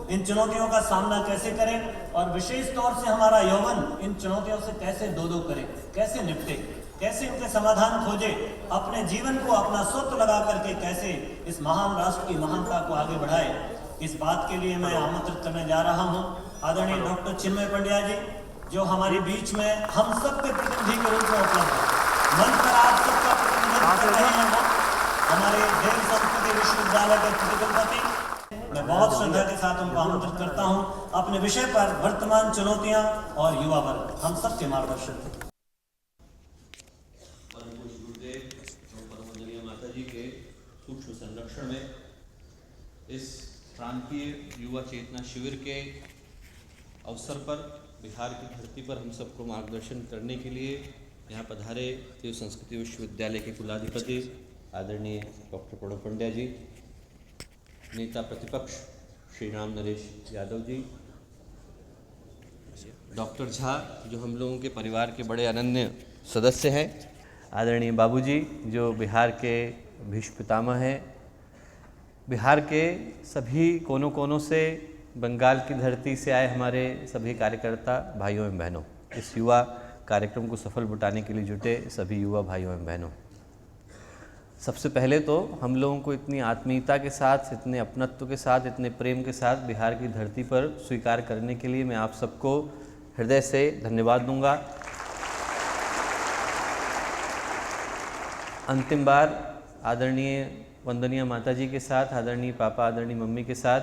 इन चुनौतियों का सामना कैसे करें और विशेष तौर से हमारा यौवन इन चुनौतियों से कैसे दो करे, कैसे निपटे, कैसे इनके समाधान खोजे, अपने जीवन को अपना स्वत्व लगा करके कैसे इस महान राष्ट्र की महानता को आगे बढ़ाए। इस बात के लिए मैं आमंत्रित करने जा रहा हूं आदरणीय डॉक्टर चिन्मय पंड्या जी, जो हमारे बीच में हम सबके प्रतिनिधि के रूप में उपलब्ध है। मंच पर आप सबका प्रतिनिधित्व कर रहे हैं वो हमारे देव संस्कृति विश्वविद्यालय के प्रतिकुलपति। मैं बहुत श्रद्धा के साथ उनको आमंत्रित करता हूं अपने विषय पर वर्तमान चुनौतियां और युवा वर्ग हम सबके मार्गदर्शन। के सूक्ष्म संरक्षण में इस प्रांतीय युवा चेतना शिविर के अवसर पर बिहार की धरती पर हम सबको मार्गदर्शन करने के लिए यहाँ पधारे देव संस्कृति विश्वविद्यालय के कुलाधिपति आदरणीय डॉक्टर प्रणव पंड्या जी, नेता प्रतिपक्ष श्री राम नरेश यादव जी, डॉक्टर झा जो हम लोगों के परिवार के बड़े अनन्य सदस्य हैं, आदरणीय बाबूजी जो बिहार के भीष्म पितामह हैं, बिहार के सभी कोनों कोनों से, बंगाल की धरती से आए हमारे सभी कार्यकर्ता भाइयों एवं बहनों, इस युवा कार्यक्रम को सफल बनाने के लिए जुटे सभी युवा भाइयों एवं बहनों, सबसे पहले तो हम लोगों को इतनी आत्मीयता के साथ, इतने अपनत्व के साथ, इतने प्रेम के साथ बिहार की धरती पर स्वीकार करने के लिए मैं आप सबको हृदय से धन्यवाद दूंगा। अंतिम बार आदरणीय वंदनीय माता जी के साथ, आदरणीय पापा, आदरणीय मम्मी के साथ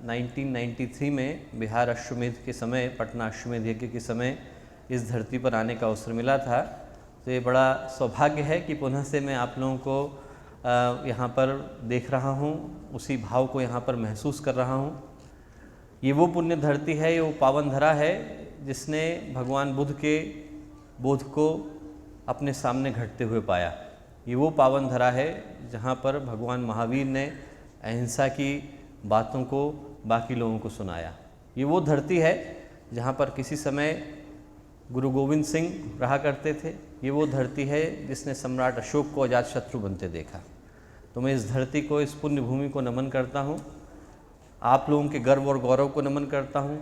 1993 में बिहार अश्वमेध के समय, पटना अश्वमेध यज्ञ के समय इस धरती पर आने का अवसर मिला था। तो ये बड़ा सौभाग्य है कि पुनः से मैं आप लोगों को यहाँ पर देख रहा हूँ, उसी भाव को यहाँ पर महसूस कर रहा हूँ। ये वो पुण्य धरती है, ये वो पावन धरा है जिसने भगवान बुद्ध के बोध को अपने सामने घटते हुए पाया। ये वो पावन धरा है जहाँ पर भगवान महावीर ने अहिंसा की बातों को बाकी लोगों को सुनाया। ये वो धरती है जहाँ पर किसी समय गुरु गोविंद सिंह रहा करते थे। ये वो धरती है जिसने सम्राट अशोक को अजातशत्रु बनते देखा। तो मैं इस धरती को, इस पुण्य भूमि को नमन करता हूँ, आप लोगों के गर्व और गौरव को नमन करता हूँ,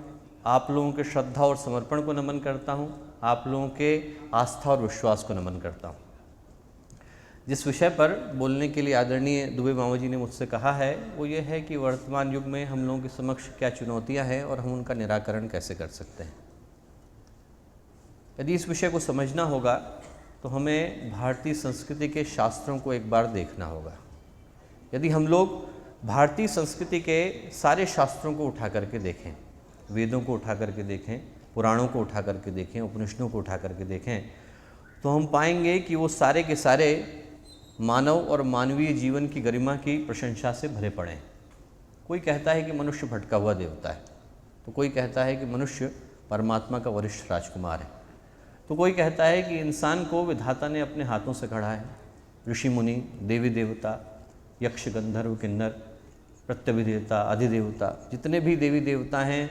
आप लोगों के श्रद्धा और समर्पण को नमन करता हूँ, आप लोगों के आस्था और विश्वास को नमन करता हूँ। जिस विषय पर बोलने के लिए आदरणीय दुबे मामा जी ने मुझसे कहा है वो ये है कि वर्तमान युग में हम लोगों के समक्ष क्या चुनौतियां हैं और हम उनका निराकरण कैसे कर सकते हैं। यदि इस विषय को समझना होगा तो हमें भारतीय संस्कृति के शास्त्रों को एक बार देखना होगा। यदि हम लोग भारतीय संस्कृति के सारे शास्त्रों को उठा करके देखें, वेदों को उठा करके देखें, पुराणों को उठा करके देखें, उपनिषदों को उठा करके देखें, तो हम पाएंगे कि वो सारे के सारे मानव और मानवीय जीवन की गरिमा की प्रशंसा से भरे पड़े हैं। कोई कहता है कि मनुष्य भटका हुआ देवता है, तो कोई कहता है कि मनुष्य परमात्मा का वरिष्ठ राजकुमार है, तो कोई कहता है कि इंसान को विधाता ने अपने हाथों से गढ़ा है। ऋषि मुनि, देवी देवता, यक्ष, गंधर्व, किन्नर, प्रत्यभिदेवता, अधिदेवता, जितने भी देवी देवता हैं,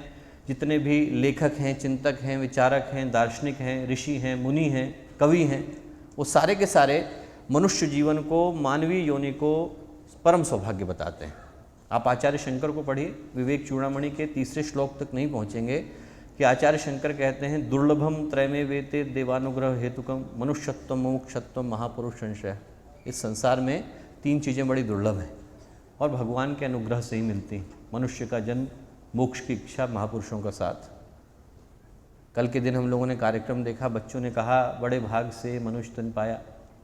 जितने भी लेखक हैं, चिंतक हैं, विचारक हैं, दार्शनिक हैं, ऋषि हैं, मुनि हैं, कवि हैं, वो सारे के सारे मनुष्य जीवन को, मानवीय योनि को परम सौभाग्य बताते हैं। आप आचार्य शंकर को पढ़िए, विवेक चूड़ामणि के तीसरे श्लोक तक नहीं पहुँचेंगे कि आचार्य शंकर कहते हैं दुर्लभम त्रयमे वेते देवानुग्रह हेतुकम मनुष्यत्वम मुमुक्षत्वम महापुरुष संशय। इस संसार में तीन चीज़ें बड़ी दुर्लभ हैं और भगवान के अनुग्रह से ही मिलती हैं। मनुष्य का जन्म, मोक्ष की इच्छा, महापुरुषों का साथ। कल के दिन हम लोगों ने कार्यक्रम देखा, बच्चों ने कहा बड़े भाग से मनुष्य तन पाया,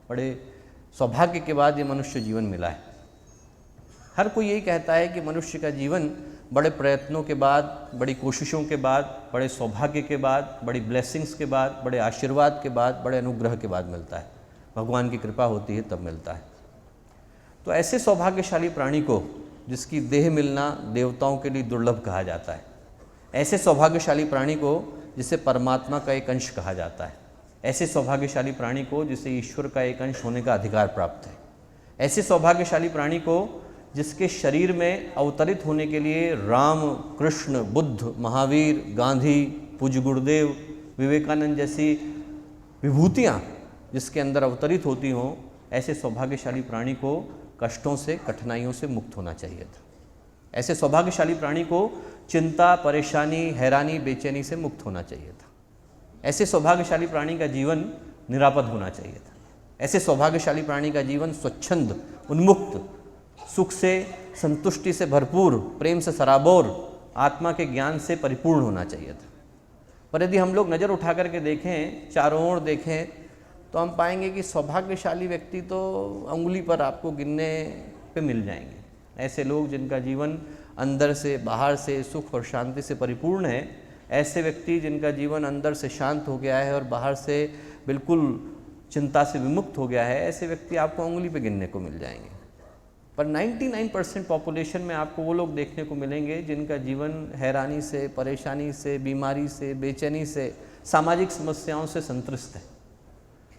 बड़े सौभाग्य के बाद ये मनुष्य जीवन मिला है। हर कोई यही कहता है कि मनुष्य का जीवन बड़े प्रयत्नों के बाद, बड़ी कोशिशों के बाद, बड़े सौभाग्य के बाद, बड़ी ब्लेसिंग्स के बाद, बड़े आशीर्वाद के बाद, बड़े अनुग्रह के बाद मिलता है। भगवान की कृपा होती है तब मिलता है। तो ऐसे सौभाग्यशाली प्राणी को जिसकी देह मिलना देवताओं के लिए दुर्लभ कहा जाता है, ऐसे सौभाग्यशाली प्राणी को जिसे परमात्मा का एक अंश कहा जाता है, ऐसे सौभाग्यशाली प्राणी को जिसे ईश्वर का एक अंश होने का अधिकार प्राप्त है, ऐसे सौभाग्यशाली प्राणी को जिसके शरीर में अवतरित होने के लिए राम, कृष्ण, बुद्ध, महावीर, गांधी, पूज्य गुरुदेव, विवेकानंद जैसी विभूतियाँ जिसके अंदर अवतरित होती हों, ऐसे सौभाग्यशाली प्राणी को कष्टों से, कठिनाइयों से मुक्त होना चाहिए था। ऐसे सौभाग्यशाली प्राणी को चिंता, परेशानी, हैरानी, बेचैनी से मुक्त होना चाहिए था। ऐसे सौभाग्यशाली प्राणी का जीवन निरापद होना चाहिए था। ऐसे सौभाग्यशाली प्राणी का जीवन स्वच्छंद, उन्मुक्त, सुख से, संतुष्टि से भरपूर, प्रेम से सराबोर, आत्मा के ज्ञान से परिपूर्ण होना चाहिए था। पर यदि हम लोग नज़र उठा करके देखें, चारों ओर देखें, तो हम पाएंगे कि सौभाग्यशाली व्यक्ति तो अंगुली पर आपको गिनने पे मिल जाएंगे। ऐसे लोग जिनका जीवन अंदर से बाहर से सुख और शांति से परिपूर्ण है, ऐसे व्यक्ति जिनका जीवन अंदर से शांत हो गया है और बाहर से बिल्कुल चिंता से विमुक्त हो गया है, ऐसे व्यक्ति आपको अंगुली पे गिनने को मिल जाएंगे। पर 99% पॉपुलेशन में आपको वो लोग देखने को मिलेंगे जिनका जीवन हैरानी से, परेशानी से, बीमारी से, बेचैनी से, सामाजिक समस्याओं से संतृष्ट है।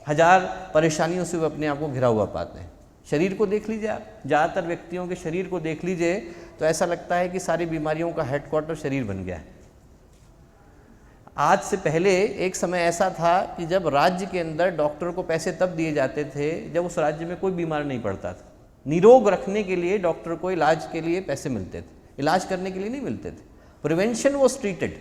हजार परेशानियों से वो अपने आप को घिरा हुआ पाते हैं। शरीर को देख लीजिए आप, ज़्यादातर व्यक्तियों के शरीर को देख लीजिए तो ऐसा लगता है कि सारी बीमारियों का हेडक्वार्टर शरीर बन गया है। आज से पहले एक समय ऐसा था कि जब राज्य के अंदर डॉक्टर को पैसे तब दिए जाते थे जब उस राज्य में कोई बीमार नहीं पड़ता था। निरोग रखने के लिए डॉक्टर को इलाज के लिए पैसे मिलते थे, इलाज करने के लिए नहीं मिलते थे। Prevention was treated.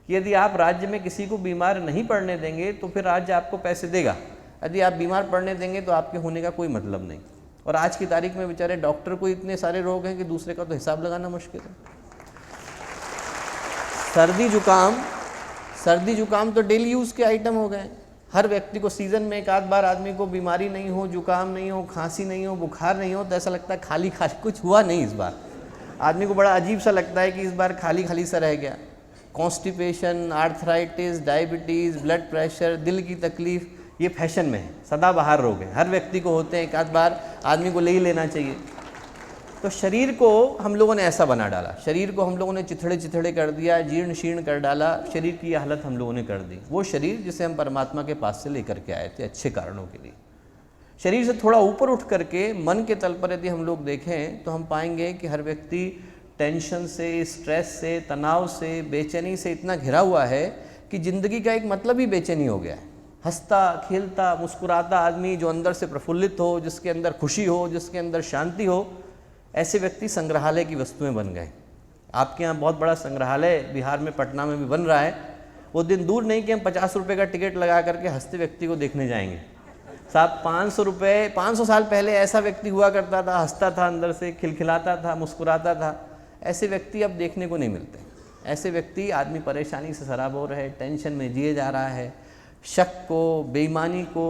यदि आप राज्य में किसी को बीमार नहीं पड़ने देंगे तो फिर राज्य आपको पैसे देगा, यदि आप बीमार पड़ने देंगे तो आपके होने का कोई मतलब नहीं। और आज की तारीख में बेचारे डॉक्टर को इतने सारे रोग हैं कि दूसरे का तो हिसाब लगाना मुश्किल है। सर्दी जुकाम तो डेली यूज़ के आइटम हो गए। हर व्यक्ति को सीज़न में एक आध बार आदमी को बीमारी नहीं हो, जुकाम नहीं हो, खांसी नहीं हो, बुखार नहीं हो तो ऐसा लगता है खाली कुछ हुआ नहीं इस बार। आदमी को बड़ा अजीब सा लगता है कि इस बार खाली सा रह गया। Constipation, arthritis, diabetes, blood pressure, दिल की तकलीफ़, ये फैशन में है, सदाबहार रोग है, हर व्यक्ति को होते हैं, एक आध बार आदमी को ले ही लेना चाहिए। तो शरीर को हम लोगों ने ऐसा बना डाला, शरीर को हम लोगों ने चिथड़े कर दिया, जीर्ण शीर्ण कर डाला, शरीर की ये हालत हम लोगों ने कर दी। वो शरीर जिसे हम परमात्मा के पास से लेकर के आए थे अच्छे कारणों के लिए। शरीर से थोड़ा ऊपर उठ करके मन के तल पर यदि हम लोग देखें तो हम पाएंगे कि हर व्यक्ति टेंशन से, स्ट्रेस से, तनाव से, बेचैनी से इतना घिरा हुआ है कि ज़िंदगी का एक मतलब ही बेचैनी हो गया है। हंसता खेलता मुस्कुराता आदमी जो अंदर से प्रफुल्लित हो, जिसके अंदर खुशी हो, जिसके अंदर शांति हो, ऐसे व्यक्ति संग्रहालय की वस्तुएं बन गए। आपके यहाँ बहुत बड़ा संग्रहालय बिहार में पटना में भी बन रहा है। वो दिन दूर नहीं कि हम 50 रुपये का टिकट लगा करके हंसते व्यक्ति को देखने जाएंगे। साहब 500 साल पहले ऐसा व्यक्ति हुआ करता था, हंसता था, अंदर से खिलखिलाता था, मुस्कुराता था। ऐसे व्यक्ति अब देखने को नहीं मिलते। ऐसे व्यक्ति, आदमी परेशानी से सराबोर है, टेंशन में जिए जा रहा है, शक को, बेईमानी को,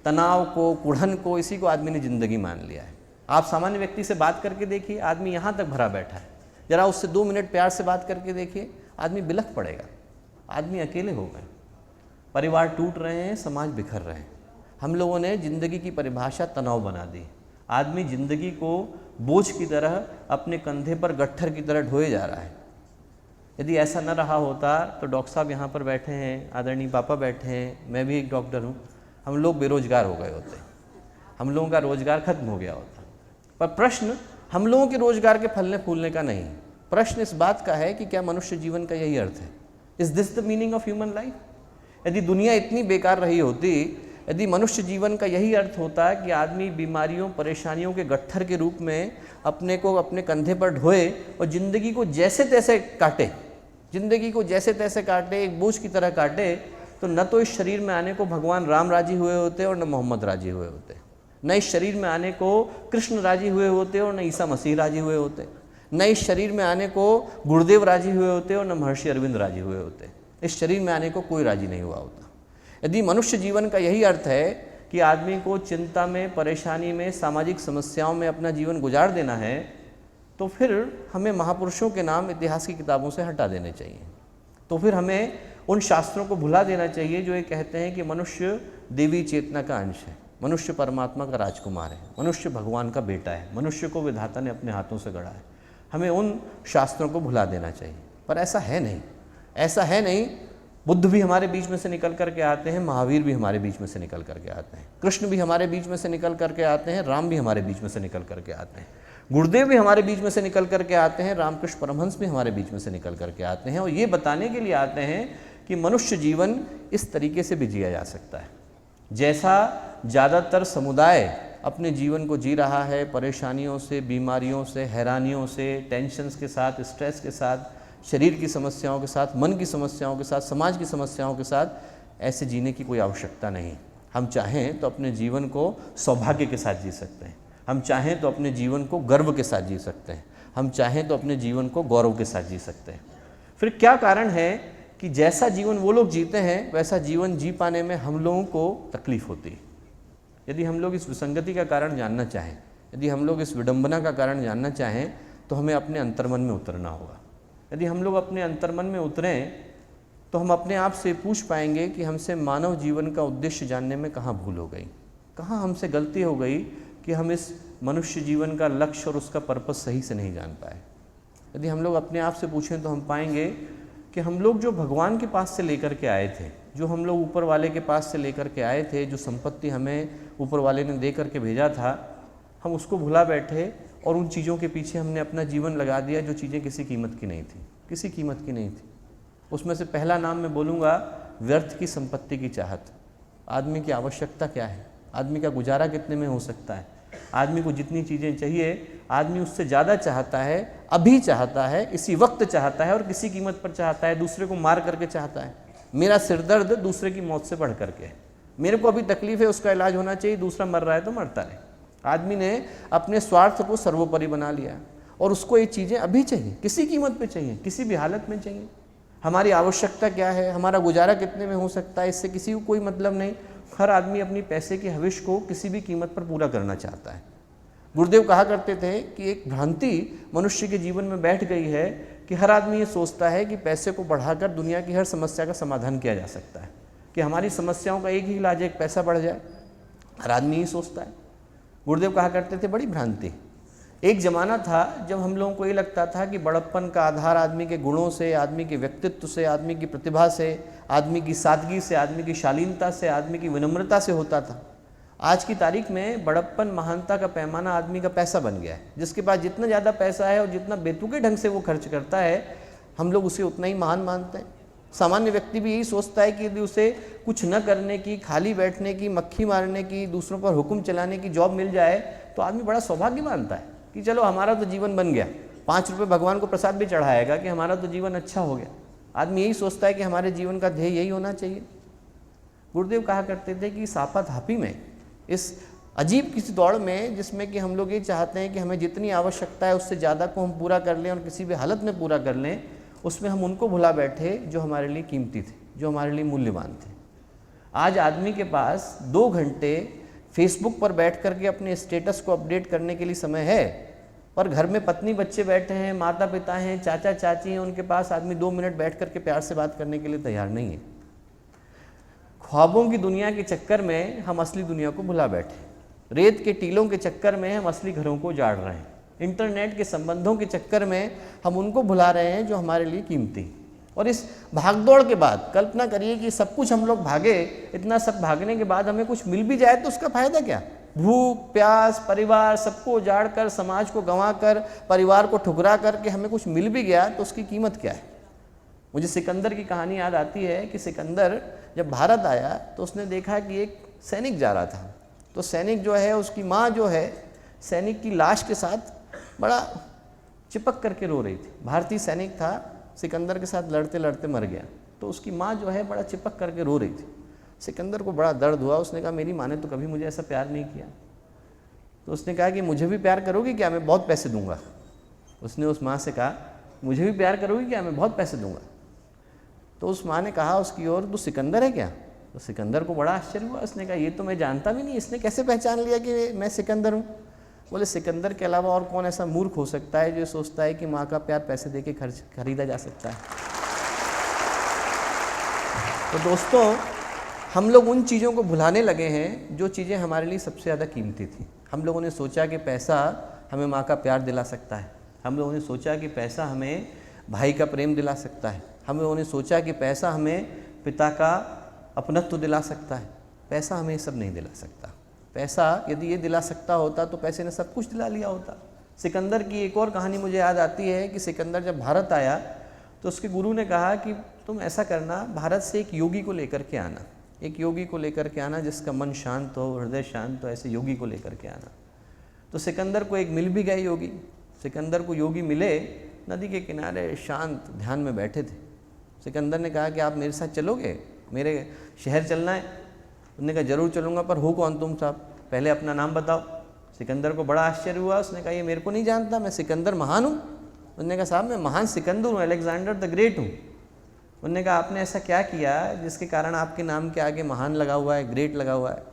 तनाव को, कुढ़न को, इसी को आदमी ने ज़िंदगी मान लिया है। आप सामान्य व्यक्ति से बात करके देखिए, आदमी यहाँ तक भरा बैठा है। ज़रा उससे 2 मिनट प्यार से बात करके देखिए, आदमी बिलख पड़ेगा। आदमी अकेले हो गए, परिवार टूट रहे हैं, समाज बिखर रहे हैं। हम लोगों ने ज़िंदगी की परिभाषा तनाव बना दी। आदमी ज़िंदगी को बोझ की तरह अपने कंधे पर गट्ठर की तरह ढोए जा रहा है। यदि ऐसा न रहा होता तो डॉक्टर साहब यहाँ पर बैठे हैं, आदरणीय पापा बैठे हैं, मैं भी एक डॉक्टर हूँ, हम लोग बेरोजगार हो गए होते, हम लोगों का रोजगार खत्म हो गया होता। पर प्रश्न हम लोगों के रोजगार के फलने फूलने का नहीं, प्रश्न इस बात का है कि क्या मनुष्य जीवन का यही अर्थ है? Is this the meaning of human life? यदि दुनिया इतनी बेकार रही होती, यदि मनुष्य जीवन का यही अर्थ होता कि आदमी बीमारियों, परेशानियों के गट्ठर के रूप में अपने को अपने कंधे पर ढोए और ज़िंदगी को जैसे तैसे काटे, ज़िंदगी को जैसे तैसे काटे, एक बोझ की तरह काटे, तो न तो इस शरीर में आने को भगवान राम राजी हुए होते और न मोहम्मद राजी हुए होते, न इस शरीर में आने को कृष्ण राजी हुए होते और न ईसा मसीह राजी हुए होते, न इस शरीर में आने को गुरुदेव राजी हुए होते और न महर्षि अरविंद राजी हुए होते। इस शरीर में आने को कोई राजी नहीं हुआ होता। यदि मनुष्य जीवन का यही अर्थ है कि आदमी को चिंता में, परेशानी में, सामाजिक समस्याओं में अपना जीवन गुजार देना है, तो फिर हमें महापुरुषों के नाम इतिहास की किताबों से हटा देने चाहिए। तो फिर हमें उन शास्त्रों को भुला देना चाहिए जो ये कहते हैं कि मनुष्य देवी चेतना का अंश है, मनुष्य परमात्मा का राजकुमार है, मनुष्य भगवान का बेटा है, मनुष्य को विधाता ने अपने हाथों से गढ़ा है। हमें उन शास्त्रों को भुला देना चाहिए, पर ऐसा है नहीं, ऐसा है नहीं। बुद्ध भी हमारे बीच में से निकल करके आते हैं, महावीर भी हमारे बीच में से निकल करके आते हैं, कृष्ण भी हमारे बीच में से निकल करके आते हैं, राम भी हमारे बीच में से निकल करके आते हैं, गुरुदेव भी हमारे बीच में से निकल करके आते हैं, रामकृष्ण परमहंस भी हमारे बीच में से निकल करके आते हैं। और ये बताने के लिए आते हैं कि मनुष्य जीवन इस तरीके से भी जिया जा सकता है जैसा ज़्यादातर समुदाय अपने जीवन को जी रहा है परेशानियों से, बीमारियों से, हैरानियों से, टेंशन्स के साथ, स्ट्रेस के साथ, शरीर की समस्याओं के साथ, मन की समस्याओं के साथ, समाज की समस्याओं के साथ, ऐसे जीने की कोई आवश्यकता नहीं। हम चाहें तो अपने जीवन को सौभाग्य के साथ जी सकते हैं, हम चाहें तो अपने जीवन को गर्व के साथ जी सकते हैं, हम चाहें तो अपने जीवन को गौरव के साथ जी सकते हैं। फिर क्या कारण है कि जैसा जीवन वो लोग जीते हैं वैसा जीवन जी पाने में हम लोगों को तकलीफ होती है? यदि हम लोग इस विसंगति का कारण जानना चाहें, यदि हम लोग इस विडंबना का कारण जानना चाहें, तो हमें अपने अंतर्मन में उतरना होगा। यदि हम लोग अपने अंतर्मन में उतरें तो हम अपने आप से पूछ पाएंगे कि हमसे मानव जीवन का उद्देश्य जानने में कहाँ भूल हो गई, कहाँ हमसे गलती हो गई कि हम इस मनुष्य जीवन का लक्ष्य और उसका पर्पस सही से नहीं जान पाए। यदि हम लोग अपने आप से पूछें तो हम पाएंगे कि हम लोग जो भगवान के पास से लेकर के आए थे, जो हम लोग ऊपर वाले के पास से लेकर के आए थे, जो संपत्ति हमें ऊपर वाले ने दे करके भेजा था, हम उसको भुला बैठे और उन चीज़ों के पीछे हमने अपना जीवन लगा दिया जो चीज़ें किसी कीमत की नहीं थी, किसी कीमत की नहीं थी। उसमें से पहला नाम मैं बोलूँगा व्यर्थ की संपत्ति की चाहत। आदमी की आवश्यकता क्या है, आदमी का गुजारा कितने में हो सकता है, आदमी को जितनी चीज़ें चाहिए आदमी उससे ज़्यादा चाहता है, अभी चाहता है, इसी वक्त चाहता है और किसी कीमत पर चाहता है, दूसरे को मार करके चाहता है। मेरा सिरदर्द दूसरे की मौत से बढ़ करके है, मेरे को अभी तकलीफ है, उसका इलाज होना चाहिए, दूसरा मर रहा है तो मरता रहे। आदमी ने अपने स्वार्थ को सर्वोपरि बना लिया और उसको ये चीज़ें अभी चाहिए, किसी कीमत पे चाहिए, किसी भी हालत में चाहिए। हमारी आवश्यकता क्या है, हमारा गुजारा कितने में हो सकता है, इससे किसी को कोई मतलब नहीं। हर आदमी अपनी पैसे की हविश को किसी भी कीमत पर पूरा करना चाहता है। गुरुदेव कहा करते थे कि एक भ्रांति मनुष्य के जीवन में बैठ गई है कि हर आदमी ये सोचता है कि पैसे को बढ़ाकर दुनिया की हर समस्या का समाधान किया जा सकता है, कि हमारी समस्याओं का एक ही इलाज है, एक पैसा बढ़ जाए। हर आदमी ये सोचता है। गुरुदेव कहा करते थे बड़ी भ्रांति। एक ज़माना था जब हम लोगों को ये लगता था कि बड़प्पन का आधार आदमी के गुणों से, आदमी के व्यक्तित्व से, आदमी की प्रतिभा से, आदमी की सादगी से, आदमी की शालीनता से, आदमी की विनम्रता से होता था। आज की तारीख में बड़प्पन, महानता का पैमाना आदमी का पैसा बन गया है। जिसके पास जितना ज़्यादा पैसा है और जितना बेतुके ढंग से वो खर्च करता है, हम लोग उसे उतना ही महान मानते हैं। सामान्य व्यक्ति भी यही सोचता है कि यदि उसे कुछ न करने की, खाली बैठने की, मक्खी मारने की, दूसरों पर हुक्म चलाने की जॉब मिल जाए तो आदमी बड़ा सौभाग्य मानता है कि चलो हमारा तो जीवन बन गया, 5 रुपये भगवान को प्रसाद भी चढ़ाएगा कि हमारा तो जीवन अच्छा हो गया। आदमी यही सोचता है कि हमारे जीवन का ध्येय यही होना चाहिए। गुरुदेव कहा करते थे कि सापाधापी में, इस अजीब किसी दौड़ में जिसमें कि हम लोग ये चाहते हैं कि हमें जितनी आवश्यकता है उससे ज़्यादा को हम पूरा कर लें और किसी भी हालत में पूरा कर लें, उसमें हम उनको भुला बैठे जो हमारे लिए कीमती थे, जो हमारे लिए मूल्यवान थे। आज आदमी के पास 2 घंटे फेसबुक पर बैठ करके अपने स्टेटस को अपडेट करने के लिए समय है, पर घर में पत्नी बच्चे बैठे हैं, माता पिता हैं, चाचा चाची हैं, उनके पास आदमी 2 मिनट बैठ करके प्यार से बात करने के लिए तैयार नहीं है। ख्वाबों की दुनिया के चक्कर में हम असली दुनिया को भुला बैठे, रेत के टीलों के चक्कर में हम असली घरों को उजाड़ रहे हैं, इंटरनेट के संबंधों के चक्कर में हम उनको भुला रहे हैं जो हमारे लिए कीमती। और इस भागदौड़ के बाद कल्पना करिए कि सब कुछ हम लोग भागे, इतना सब भागने के बाद हमें कुछ मिल भी जाए तो उसका फायदा क्या? भूख प्यास, परिवार सबको उजाड़ कर, समाज को गंवा कर, परिवार को ठुकरा करके हमें कुछ मिल भी गया तो उसकी कीमत क्या है? मुझे सिकंदर की कहानी याद आती है कि सिकंदर जब भारत आया तो उसने देखा कि एक सैनिक जा रहा था, तो सैनिक जो है, उसकी माँ जो है सैनिक की लाश के साथ बड़ा चिपक करके रो रही थी। भारतीय सैनिक था, सिकंदर के साथ लड़ते लड़ते मर गया, तो उसकी माँ जो है बड़ा चिपक करके रो रही थी। सिकंदर को बड़ा दर्द हुआ, उसने कहा मेरी माँ ने तो कभी मुझे ऐसा प्यार नहीं किया। तो उसने कहा कि मुझे भी प्यार करोगी क्या, मैं बहुत पैसे दूंगा। उसने उस माँ से कहा मुझे भी प्यार करोगी क्या, मैं बहुत पैसे दूंगा। तो उस माँ ने कहा उसकी ओर, तू सिकंदर है क्या? तो सिकंदर को बड़ा आश्चर्य हुआ, उसने कहा ये तो मैं जानता भी नहीं, इसने कैसे पहचान लिया कि मैं सिकंदर हूँ? बोले सिकंदर के अलावा और कौन ऐसा मूर्ख हो सकता है जो सोचता है कि माँ का प्यार पैसे दे के खरीदा जा सकता है। तो दोस्तों, हम लोग उन चीज़ों को भुलाने लगे हैं जो चीज़ें हमारे लिए सबसे ज़्यादा कीमती थी। हम लोगों ने सोचा कि पैसा हमें माँ का प्यार दिला सकता है, हम लोगों ने सोचा कि पैसा हमें भाई का प्रेम दिला सकता है, हम लोगों ने सोचा कि पैसा हमें पिता का अपनत्व दिला सकता है। पैसा हमें ये सब नहीं दिला सकता। पैसा यदि ये दिला सकता होता तो पैसे ने सब कुछ दिला लिया होता। सिकंदर की एक और कहानी मुझे याद आती है कि सिकंदर जब भारत आया तो उसके गुरु ने कहा कि तुम ऐसा करना, भारत से एक योगी को लेकर के आना। एक योगी को लेकर के आना जिसका मन शांत हो, हृदय शांत हो, ऐसे योगी को लेकर के आना। तो सिकंदर को एक मिल भी गए योगी। सिकंदर को योगी मिले, नदी के किनारे शांत ध्यान में बैठे थे। सिकंदर ने कहा कि आप मेरे साथ चलोगे, मेरे शहर चलना है। उन्होंने कहा जरूर चलूँगा, पर हो कौन तुम साहब, पहले अपना नाम बताओ। सिकंदर को बड़ा आश्चर्य हुआ। उसने कहा ये मेरे को नहीं जानता, मैं सिकंदर महान हूँ। उन्होंने कहा साहब मैं महान सिकंदर हूँ, अलेक्जेंडर द ग्रेट हूँ। उन्होंने कहा आपने ऐसा क्या किया जिसके कारण आपके नाम के आगे महान लगा हुआ है, ग्रेट लगा हुआ है?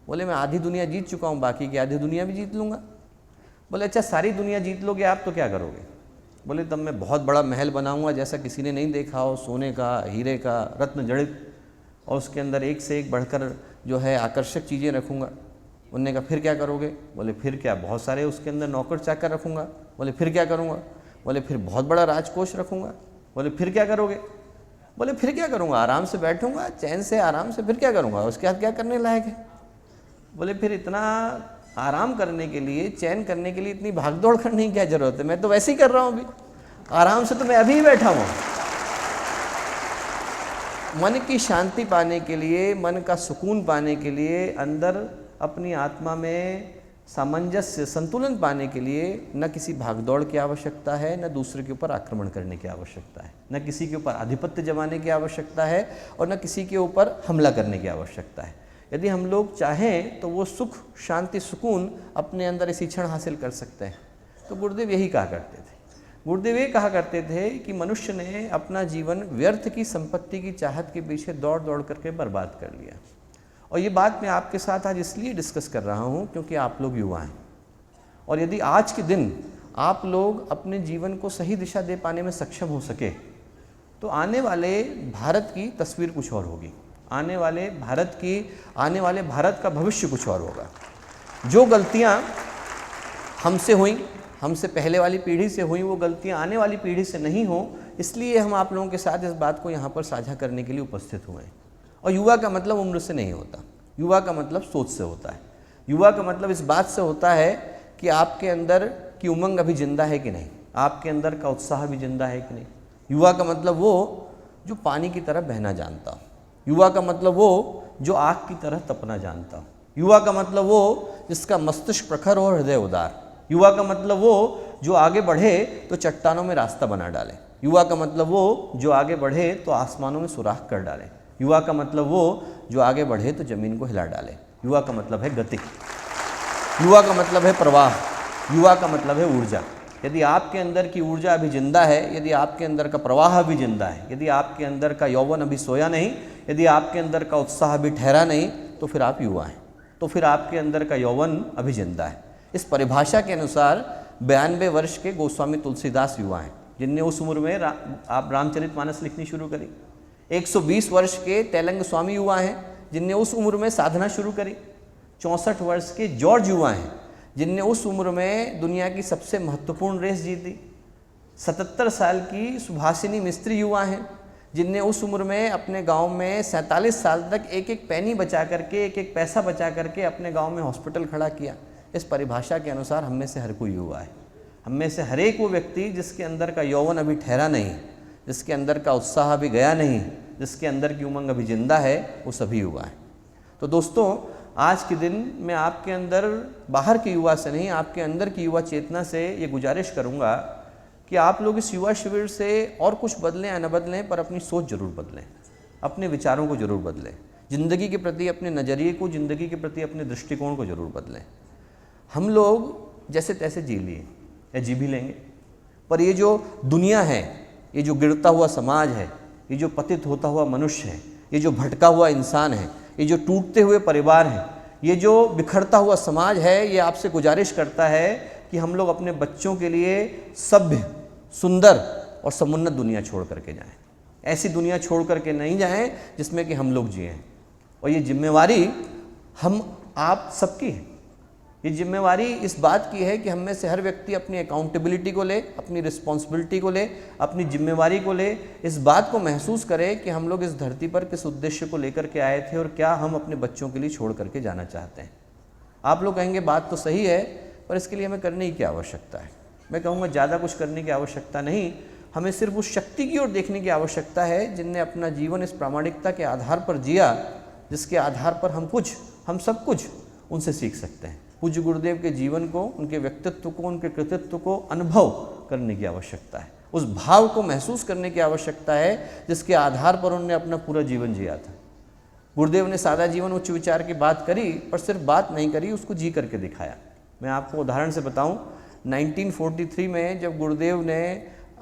बोले मैं आधी दुनिया जीत चुका हूँ, बाकी की आधी दुनिया भी जीत लूँगा। बोले अच्छा सारी दुनिया जीत लोगे आप तो क्या करोगे? बोले तब मैं बहुत बड़ा महल बनाऊँगा जैसा किसी ने नहीं देखा हो, सोने का, हीरे का, रत्न जड़ित, और उसके अंदर एक से एक बढ़कर जो है आकर्षक चीज़ें रखूँगा। उन्होंने कहा फिर क्या करोगे? बोले फिर क्या, बहुत सारे उसके अंदर नौकर चाकर रखूँगा। बोले फिर क्या करूँगा? बोले फिर बहुत बड़ा राजकोष रखूँगा। बोले फिर क्या करोगे? बोले फिर क्या करूँगा, आराम से बैठूँगा चैन से, आराम से, फिर क्या करूँगा, उसके बाद क्या करने लायक है? बोले फिर इतना आराम करने के लिए, चैन करने के लिए इतनी भागदौड़ करने की क्या जरूरत है? मैं तो वैसे ही कर रहा हूँ अभी, आराम से तो मैं अभी ही बैठा हूँ। मन की शांति पाने के लिए, मन का सुकून पाने के लिए, अंदर अपनी आत्मा में सामंजस्य, संतुलन पाने के लिए न किसी भागदौड़ की आवश्यकता है, न दूसरे के ऊपर आक्रमण करने की आवश्यकता है, न किसी के ऊपर आधिपत्य जमाने की आवश्यकता है, और न किसी के ऊपर हमला करने की आवश्यकता है। यदि हम लोग चाहें तो वो सुख, शांति, सुकून अपने अंदर इसी क्षण हासिल कर सकते हैं। तो गुरुदेव यही कहा करते थे। गुरुदेव ये कहा करते थे कि मनुष्य ने अपना जीवन व्यर्थ की संपत्ति की चाहत के पीछे दौड़ दौड़ करके बर्बाद कर लिया। और ये बात मैं आपके साथ आज इसलिए डिस्कस कर रहा हूँ क्योंकि आप लोग युवा हैं, और यदि आज के दिन आप लोग अपने जीवन को सही दिशा दे पाने में सक्षम हो सके तो आने वाले भारत की तस्वीर कुछ और होगी। आने वाले भारत का भविष्य कुछ और होगा। जो गलतियाँ हमसे हुई, हमसे पहले वाली पीढ़ी से हुई, वो गलतियाँ आने वाली पीढ़ी से नहीं हो, इसलिए हम आप लोगों के साथ इस बात को यहाँ पर साझा करने के लिए उपस्थित हुए हैं। और युवा का मतलब उम्र से नहीं होता, युवा का मतलब सोच से होता है। युवा का मतलब इस बात से होता है कि आपके अंदर की उमंग अभी जिंदा है कि नहीं, आपके अंदर का उत्साह भी जिंदा है कि नहीं। युवा का मतलब वो जो पानी की तरह बहना जानता हो। युवा का मतलब वो जो आग की तरह तपना जानता हो। युवा का मतलब वो जिसका मस्तिष्क प्रखर और हृदय उदार। युवा का मतलब वो जो आगे बढ़े तो चट्टानों में रास्ता बना डाले। युवा का मतलब वो जो आगे बढ़े तो आसमानों में सुराख कर डाले। युवा का मतलब वो जो आगे बढ़े तो जमीन को हिला डाले। युवा का मतलब है गति, युवा का मतलब है प्रवाह, युवा का मतलब है ऊर्जा। यदि आपके अंदर की ऊर्जा अभी जिंदा है, यदि आपके अंदर का प्रवाह अभी जिंदा है, यदि आपके अंदर का यौवन अभी सोया नहीं, यदि आपके अंदर का उत्साह अभी ठहरा नहीं, तो फिर आप युवा हैं, तो फिर आपके अंदर का यौवन अभी जिंदा है। इस परिभाषा के अनुसार 92 वर्ष के गोस्वामी तुलसीदास युवा हैं, जिनने उस उम्र में आप रामचरितमानस लिखनी शुरू करी। 120 वर्ष के तेलंग स्वामी युवा हैं, जिनने उस उम्र में साधना शुरू करी। 64 वर्ष के जॉर्ज युवा हैं, जिनने उस उम्र में दुनिया की सबसे महत्वपूर्ण रेस जीती। 77 साल की सुभाषिनी मिस्त्री युवा हैं, जिनने उस उम्र में अपने गांव में 47 साल तक एक एक पैनी बचा करके, एक एक पैसा बचा करके अपने गांव में हॉस्पिटल खड़ा किया। इस परिभाषा के अनुसार हम में से हर कोई युवा है। हम में से हर एक वो व्यक्ति जिसके अंदर का यौवन अभी ठहरा नहीं, जिसके अंदर का उत्साह अभी गया नहीं, जिसके अंदर की उमंग अभी जिंदा है, वो सभी युवा है। तो दोस्तों, आज के दिन मैं आपके अंदर बाहर के युवा से नहीं, आपके अंदर की युवा चेतना से ये गुजारिश करूँगा कि आप लोग इस युवा शिविर से और कुछ बदलें या न बदलें, पर अपनी सोच जरूर बदलें, अपने विचारों को जरूर बदलें, ज़िंदगी के प्रति अपने नज़रिए को, ज़िंदगी के प्रति अपने दृष्टिकोण को जरूर बदलें। हम लोग जैसे तैसे जी लिए या जी भी लेंगे, पर ये जो दुनिया है, ये जो गिरता हुआ समाज है, ये जो पतित होता हुआ मनुष्य है, ये जो भटका हुआ इंसान है, ये जो टूटते हुए परिवार हैं, ये जो बिखरता हुआ समाज है, ये आपसे गुजारिश करता है कि हम लोग अपने बच्चों के लिए सभ्य, सुंदर और समुन्नत दुनिया छोड़ करके जाएं। ऐसी दुनिया छोड़ करके नहीं जाएं जिसमें कि हम लोग जिएं। और ये जिम्मेवारी हम आप सबकी है। ये जिम्मेवारी इस बात की है कि हम में से हर व्यक्ति अपनी अकाउंटेबिलिटी को ले, अपनी रिस्पॉन्सिबिलिटी को ले, अपनी जिम्मेवारी को ले, इस बात को महसूस करे कि हम लोग इस धरती पर किस उद्देश्य को लेकर के आए थे और क्या हम अपने बच्चों के लिए छोड़ करके जाना चाहते हैं। आप लोग कहेंगे बात तो सही है, पर इसके लिए हमें करने की क्या आवश्यकता है? मैं कहूँगा ज़्यादा कुछ करने की आवश्यकता नहीं, हमें सिर्फ उस शक्ति की ओर देखने की आवश्यकता है जिनने अपना जीवन इस प्रामाणिकता के आधार पर जिया, जिसके आधार पर हम सब कुछ उनसे सीख सकते हैं। पूज्य गुरुदेव के जीवन को, उनके व्यक्तित्व को, उनके कृतित्व को अनुभव करने की आवश्यकता है, उस भाव को महसूस करने की आवश्यकता है जिसके आधार पर उन्होंने अपना पूरा जीवन जिया था। गुरुदेव ने सादा जीवन उच्च विचार की बात करी, पर सिर्फ बात नहीं करी, उसको जी करके दिखाया। मैं आपको उदाहरण से बताऊं, 1943 में जब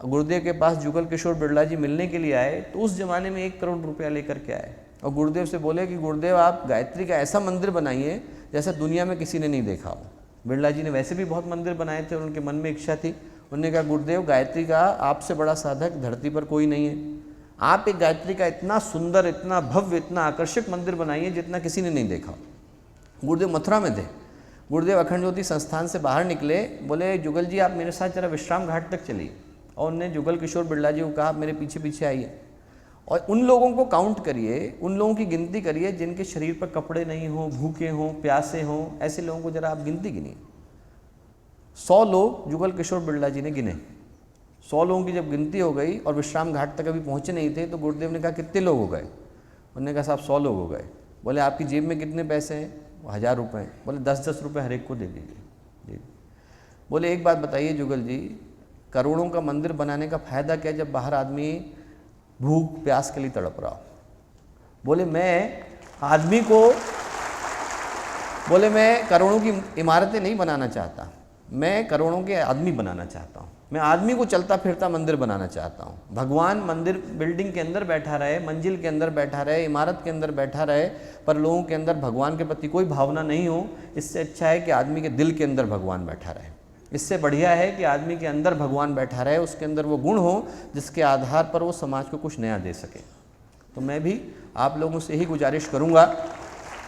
गुरुदेव के पास जुगल किशोर बिरला जी मिलने के लिए आए, तो उस ज़माने में 1 करोड़ रुपया लेकर के आए और गुरुदेव से बोले कि गुरुदेव आप गायत्री का ऐसा मंदिर बनाइए जैसा दुनिया में किसी ने नहीं देखा हो। बिरला जी ने वैसे भी बहुत मंदिर बनाए थे और उनके मन में इच्छा थी। उन्होंने कहा गुरुदेव गायत्री का आपसे बड़ा साधक धरती पर कोई नहीं है, आप एक गायत्री का इतना सुंदर, इतना भव्य, इतना आकर्षक मंदिर बनाइए जितना किसी ने नहीं देखा। गुरुदेव मथुरा में थे। गुरुदेव अखंड ज्योति संस्थान से बाहर निकले, बोले जुगल जी आप मेरे साथ जरा विश्राम घाट तक चलिए, और उन्होंने जुगल किशोर बिरला जी को कहा आप मेरे पीछे पीछे आइए और उन लोगों को काउंट करिए, उन लोगों की गिनती करिए जिनके शरीर पर कपड़े नहीं हों, भूखे हों, प्यासे हों, ऐसे लोगों को जरा आप गिनती गिनिए। 100 लोग जुगल किशोर बिरला जी ने गिने। 100 लोगों की जब गिनती हो गई और विश्राम घाट तक अभी पहुँचे नहीं थे, तो गुरुदेव ने कहा कितने लोग हो गए? उन्होंने कहा साहब 100 लोग हो गए। बोले आपकी जेब में कितने पैसे हैं? 1000 रुपये। बोले 10-10 रुपये हर एक को दे दीजिए। जी। बोले एक बात बताइए जुगल जी, करोड़ों का मंदिर बनाने का फ़ायदा क्या जब बाहर आदमी भूख प्यास के लिए तड़प रहा हो? बोले मैं करोड़ों की इमारतें नहीं बनाना चाहता, मैं करोड़ों के आदमी बनाना चाहता हूँ। मैं आदमी को चलता फिरता मंदिर बनाना चाहता हूँ। भगवान मंदिर बिल्डिंग के अंदर बैठा रहे, मंजिल के अंदर बैठा रहे, इमारत के अंदर बैठा रहे, पर लोगों के अंदर भगवान के प्रति कोई भावना नहीं हो। इससे अच्छा है कि आदमी के दिल के अंदर भगवान बैठा रहे। इससे बढ़िया है कि आदमी के अंदर भगवान बैठा रहे, उसके अंदर वो गुण हो जिसके आधार पर वो समाज को कुछ नया दे सके। तो मैं भी आप लोगों से यही गुजारिश करूँगा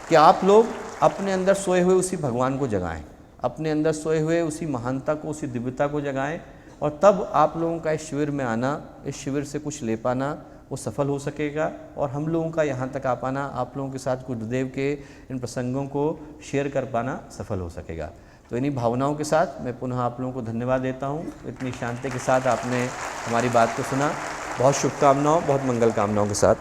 कि आप लोग अपने अंदर सोए हुए उसी भगवान को जगाएं, अपने अंदर सोए हुए उसी महानता को, उसी दिव्यता को जगाएं, और तब आप लोगों का इस शिविर में आना, इस शिविर से कुछ ले पाना वो सफल हो सकेगा। और हम लोगों का यहाँ तक आ पाना, आप लोगों के साथ गुरुदेव के इन प्रसंगों को शेयर कर पाना सफल हो सकेगा। तो इन्हीं भावनाओं के साथ मैं पुनः आप लोगों को धन्यवाद देता हूँ। इतनी शांति के साथ आपने हमारी बात को सुना। बहुत शुभकामनाओं, बहुत मंगल कामनाओं के साथ